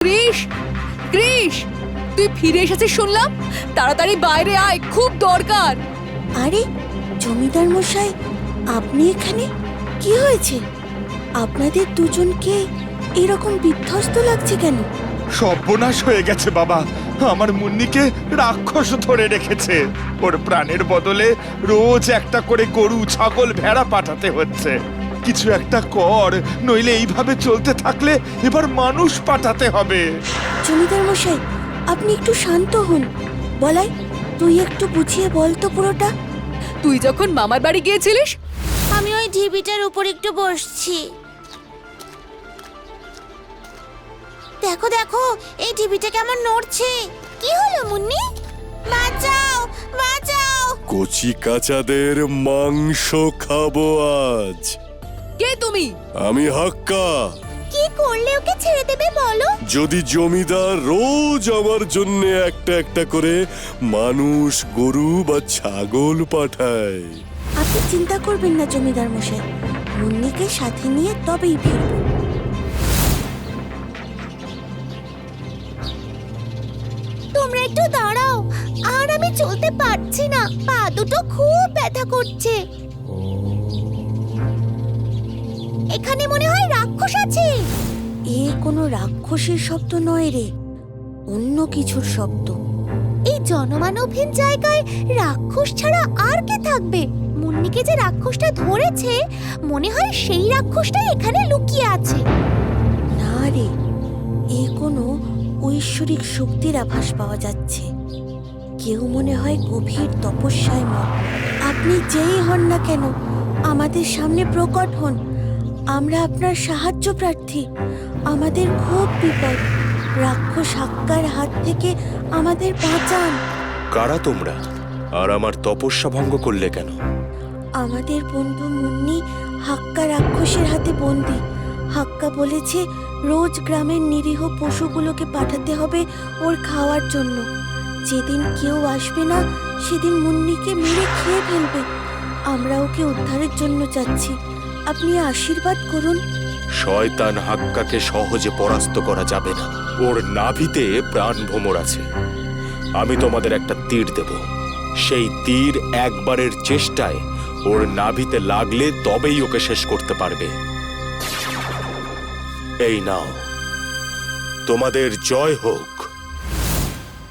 কৃষ, কৃষ, তুই ফিরে এসেছিস শুনলাম। তাড়াতাড়ি বাইরে আয়, খুব দরকার। আরে জমিদার মশাই, আপনি এখানে? কি হয়েছে? আপনাদের দুজনকে এরকম বিধ্বস্ত লাগছে কেন? সর্বনাশ হয়ে গেছে বাবা। আমার মুন্নিকে রাক্ষস ধরে রেখেছে। ওর প্রাণের বদলে রোজ একটা করে গরু, ছাগল, ভেড়া পাঠাতে হচ্ছে। কিছু একটা কর, নইলে এইভাবে চলতে থাকলে এবার মানুষ পাঠাতে হবে। জমিদার মশাই, আপনি একটু শান্ত হন। বলাই, তুই একটু বুঝিয়ে বল তো পুরোটা। তুই যখন মামার বাড়ি গিয়েছিলিস, আমি ওই ঢিবিটার উপর একটু বসছি। দেখো দেখো, এই ঢিবিটা কেমন নড়ছে। কি হলো মুন্নি? বাঁচাও, বাঁচাও। কচি কাচাদের মাংস খাবো আজ। কে তুমি? আমি হাক্কা। কি করলে ওকে ছেড়ে দেবে বলো? যদি জমিদার রোজ আমার জন্য একটা একটা করে মানুষ, গরু বা ছাগল পাঠায়। আপনি চিন্তা করবেন না জমিদার মশাই, মুন্নিকে সাথে নিয়ে তবেই ফিরব। তোমরা একটু দাঁড়াও, আর আমি চলতে পারছি না, পা দুটো খুব ব্যথা করছে। এখানে মনে হয় রাক্ষস আছে। এ কোনো রাক্ষসের শব্দ নয় রে, অন্য কিছুর শব্দ। এই জনমানবহীন জায়গায় রাক্ষস ছাড়া আর কে থাকবে? মুন্নিকে যে রাক্ষসটা ধরেছে, মনে হয় সেই রাক্ষসটা এখানে লুকিয়ে আছে। না রে, এ কোনো ঐশ্বরিক শক্তির আভাস পাওয়া যাচ্ছে। কেউ মনে হয় গভীর তপস্যায় মগ্ন। আপনি যেই হন না কেন, আমাদের সামনে প্রকট হন। আমরা আপনার সাহায্য প্রার্থী। আমাদের খুব বিপদ। রাক্ষস হাক্কার হাত থেকে আমাদের বাঁচান। কারা তোমরা, আর আমার তপস্যা ভঙ্গ করলে কেন? আমাদের বন্ধু মুন্নি হাক্কা রাক্ষসের হাতে বন্দি। হাক্কা বলেছে রোজ গ্রামের নিরীহ পশুগুলোকে পাঠাতে হবে ওর খাওয়ার জন্য। যেদিন কেউ আসবে না, সেদিন মুন্নিকে মেরে খেয়ে ফেলবে। আমরা ওকে উদ্ধারের জন্য চাচ্ছি, আপনি আশীর্বাদ করুন। শয়তান হাক্কাকে সহজে পরাস্ত করা যাবে না। ওর নাভিতে প্রাণ ভ্রমর আছে। আমি তোমাদের একটা তীর দেব। সেই তীর একবারের চেষ্টায় ওর নাভিতে লাগলে তবেই ওকে শেষ করতে পারবে। এই নাও, তোমাদের জয় হোক।